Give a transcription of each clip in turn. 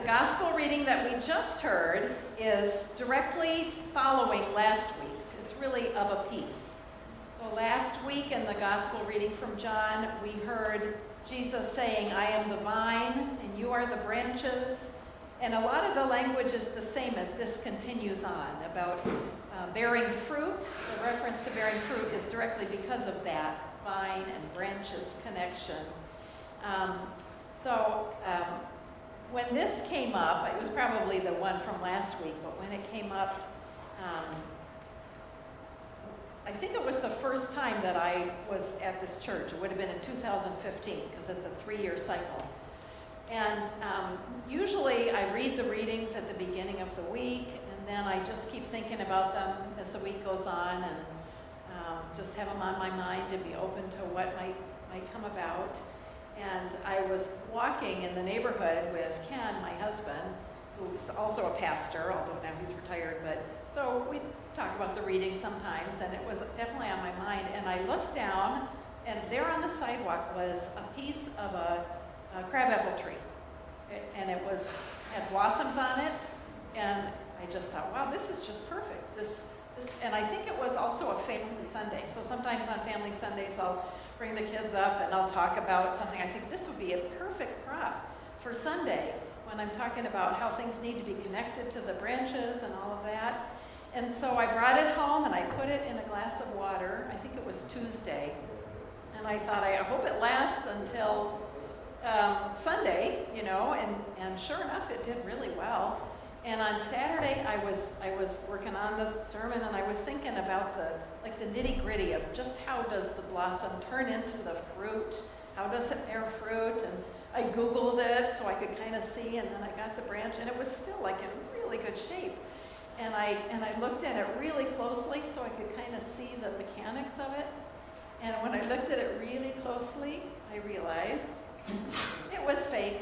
gospel reading that we just heard is directly following last week's. It's really of a piece. So last week in the gospel reading from John, we heard Jesus saying, I am the vine and you are the branches. And a lot of the language is the same as this continues on about bearing fruit. The reference to bearing fruit is directly because of that vine and branches connection. When this came up, it was probably the one from last week, but when it came up, I think it was the first time that I was at this church. It would have been in 2015, because it's a 3-year cycle. And usually I read the readings at the beginning of the week, and then I just keep thinking about them as the week goes on, and just have them on my mind and be open to what might come about. And I was walking in the neighborhood with Ken, my husband, who's also a pastor, although now he's retired, but so we talk about the reading sometimes, and it was definitely on my mind. And I looked down, and there on the sidewalk was a piece of a crabapple tree. And it had blossoms on it, and I just thought, wow, this is just perfect. And I think it was also a family Sunday. So sometimes on family Sundays, I'll bring the kids up and I'll talk about something. I think this would be a perfect prop for Sunday when I'm talking about how things need to be connected to the branches and all of that. And so I brought it home and I put it in a glass of water. I think it was Tuesday. And I thought, I hope it lasts until Sunday, and sure enough, it did really well. And on Saturday, I was working on the sermon, and I was thinking about the nitty-gritty of just how does the blossom turn into the fruit? How does it bear fruit? And I Googled it so I could kind of see, and then I got the branch, and it was still like in really good shape. And I looked at it really closely so I could kind of see the mechanics of it. And when I looked at it really closely, I realized it was fake.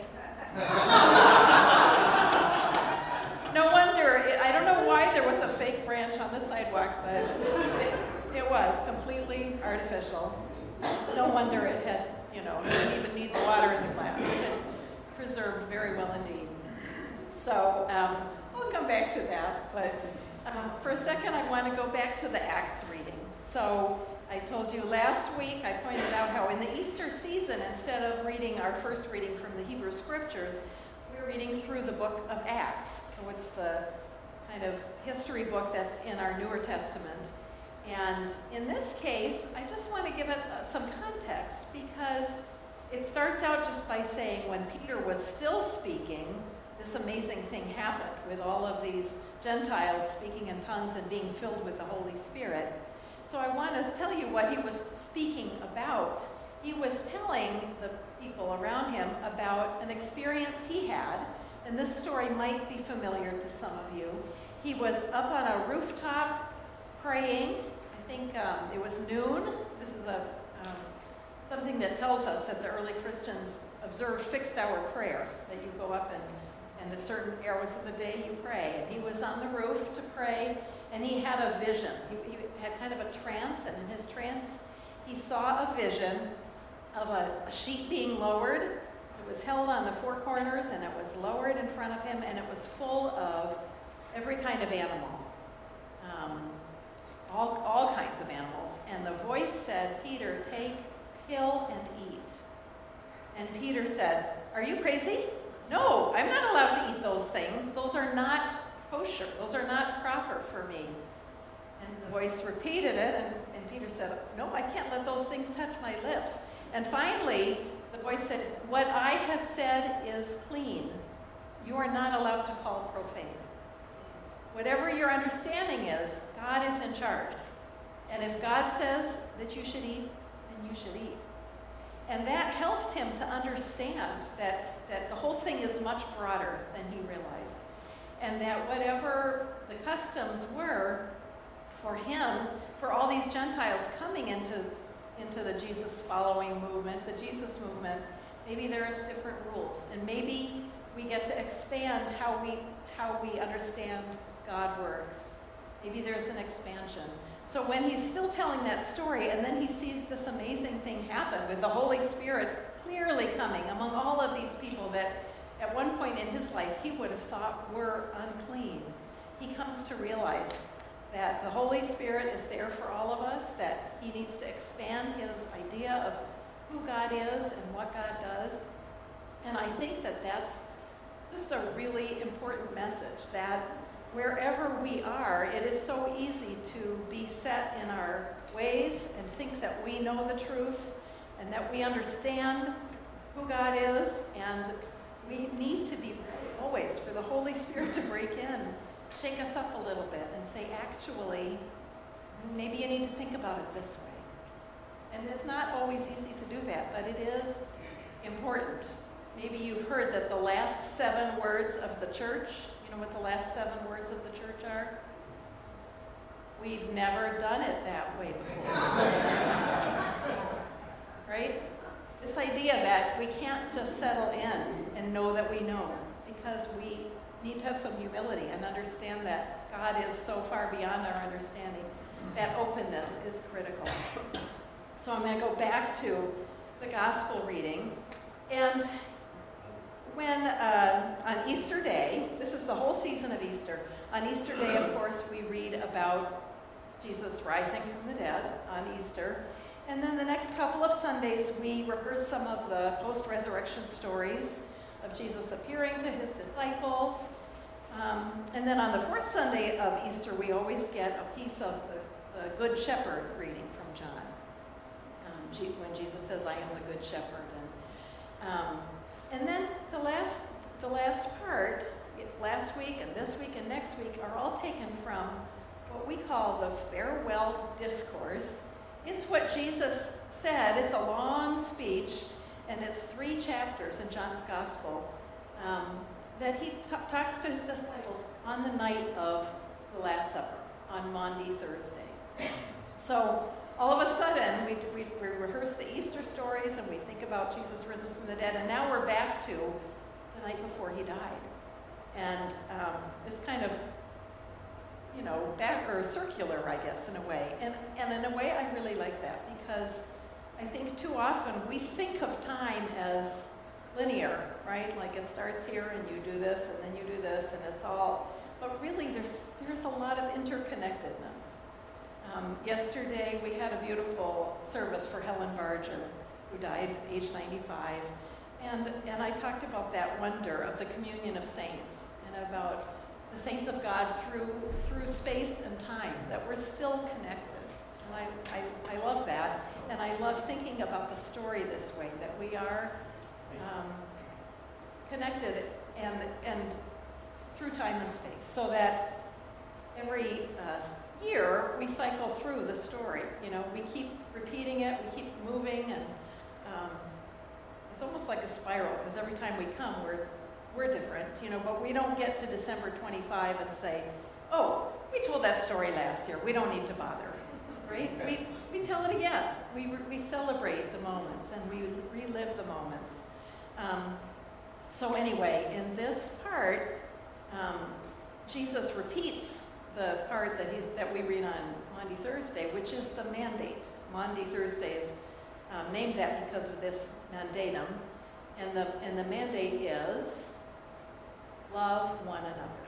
No wonder, I don't know why there was a fake branch on the sidewalk, but it was completely artificial. No wonder it had, didn't even need the water in the glass. It preserved very well indeed. So I'll come back to that, but for a second I want to go back to the Acts reading. So I told you last week, I pointed out how in the Easter season, instead of reading our first reading from the Hebrew Scriptures, we're reading through the book of Acts. So it's the kind of history book that's in our Newer Testament. And in this case, I just want to give it some context, because it starts out just by saying when Peter was still speaking, this amazing thing happened with all of these Gentiles speaking in tongues and being filled with the Holy Spirit. So I want to tell you what he was speaking about. He was telling the people around him about an experience he had, and this story might be familiar to some of you. He was up on a rooftop praying. I think it was noon. This is something that tells us that the early Christians observed fixed hour prayer, that you go up and at certain hours of the day you pray. And he was on the roof to pray, and he had a vision. He had kind of a trance, and in his trance, he saw a vision of a sheet being lowered. It was held on the four corners, and it was lowered in front of him, and it was full of every kind of animal, all kinds of animals. And the voice said, Peter, take, kill, and eat. And Peter said, are you crazy? No, I'm not allowed to eat those things. Those are not kosher. Those are not proper for me. And the voice repeated it, and Peter said, no, I can't let those things touch my lips. And finally, the voice said, what I have said is clean. You are not allowed to call profane. Whatever your understanding is, God is in charge. And if God says that you should eat, then you should eat. And that helped him to understand that the whole thing is much broader than he realized. And that whatever the customs were for him, for all these Gentiles coming into the Jesus following movement, the Jesus movement, maybe there's different rules. And maybe we get to expand how we understand God works. Maybe there's an expansion. So when he's still telling that story, and then he sees this amazing thing happen with the Holy Spirit clearly coming among all of these people that at one point in his life, he would have thought were unclean. He comes to realize that the Holy Spirit is there for all of us, that he needs to expand his idea of who God is and what God does. And I think that that's just a really important message, that wherever we are, it is so easy to be set in our ways and think that we know the truth and that we understand who God is, and we need to be ready always for the Holy Spirit to break in, shake us up a little bit and say, actually, maybe you need to think about it this way. And it's not always easy to do that, but it is important. Maybe you've heard that the last 7 words of the church, you know what the last 7 words of the church are? We've never done it that way before. Right? This idea that we can't just settle in and know that we know, because we need to have some humility and understand that God is so far beyond our understanding. That openness is critical. So I'm going to go back to the gospel reading. And when, on Easter Day, this is the whole season of Easter. On Easter Day, of course, we read about Jesus rising from the dead on Easter. And then the next couple of Sundays, we rehearse some of the post-resurrection stories of Jesus appearing to his disciples. And then on the 4th Sunday of Easter, we always get a piece of the Good Shepherd reading from John. When Jesus says, I am the Good Shepherd. And then the last part, last week and this week and next week, are all taken from what we call the farewell discourse. It's what Jesus said. It's a long speech, and it's 3 chapters in John's Gospel that he talks to his disciples on the night of the Last Supper, on Maundy Thursday. So all of a sudden, we rehearse the Easter stories, and we think about Jesus risen from the dead, and now we're back to the night before he died. And it's kind of, you know, back or circular, I guess, in a way. And in a way, I really like that, because I think too often we think of time as linear, right? Like it starts here, and you do this, and then you do this, and it's all. But really, there's a lot of interconnectedness. Yesterday, we had a beautiful service for Helen Barger, who died age 95. And I talked about that wonder of the communion of saints, and about the saints of God through space and time, that we're still connected. And I love that. And I love thinking about the story this way, that we are connected and through time and space, so that every year we cycle through the story. You know, we keep repeating it, we keep moving, and it's almost like a spiral, because every time we come, we're different, you know, but we don't get to December 25 and say, oh, we told that story last year, we don't need to bother, right? We tell it again. We celebrate the moments, and we relive the moments. So anyway, in this part, Jesus repeats the part that we read on Maundy Thursday, which is the mandate. Maundy Thursday is named that because of this mandatum, and the mandate is love one another.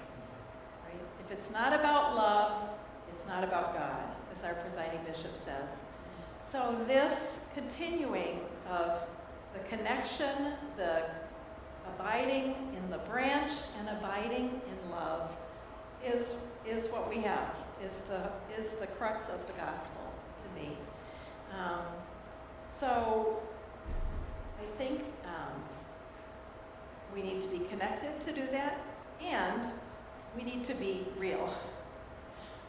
Right? If it's not about love, it's not about God, as our presiding bishop says. So this continuing of the connection, the abiding in the branch and abiding in love is what we have, is the crux of the gospel to me. So I think we need to be connected to do that, and we need to be real,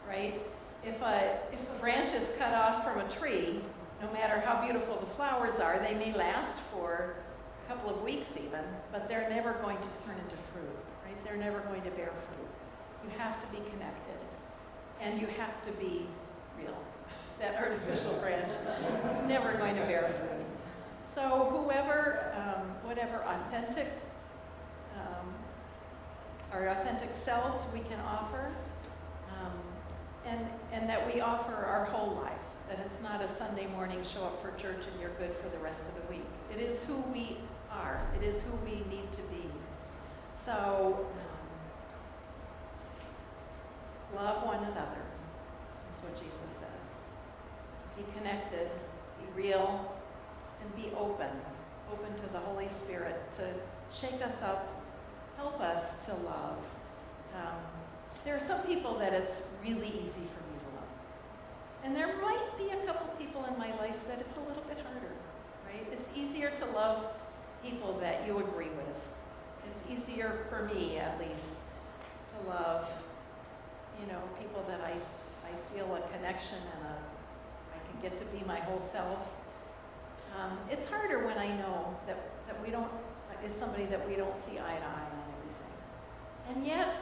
right? If a branch is cut off from a tree, no matter how beautiful the flowers are, they may last for a couple of weeks even, but they're never going to turn into fruit, right? They're never going to bear fruit. You have to be connected, and you have to be real. That artificial branch is never going to bear fruit. So whatever authentic, our authentic selves we can offer, and that we offer our whole lives, that it's not a Sunday morning show up for church and you're good for the rest of the week. It is who we are. It is who we need to be. So, love one another is what Jesus says. Be connected, be real, and be open to the Holy Spirit to shake us up, help us to love. There are some people that it's really easy for me to love. And there might be a couple people in my life that it's a little bit harder, right? It's easier to love people that you agree with. It's easier for me, at least, to love, people that I feel a connection and I can get to be my whole self. It's harder when I know that we don't, it's somebody that we don't see eye to eye on everything. And yet,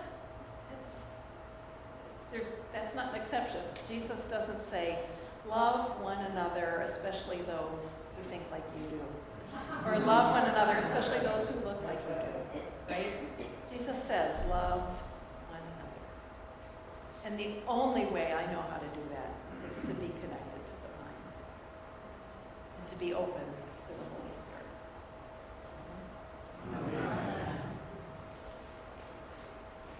that's not an exception. Jesus doesn't say, love one another, especially those who think like you do. Or love one another, especially those who look like you do. Right? Jesus says, love one another. And the only way I know how to do that is to be connected to the vine and to be open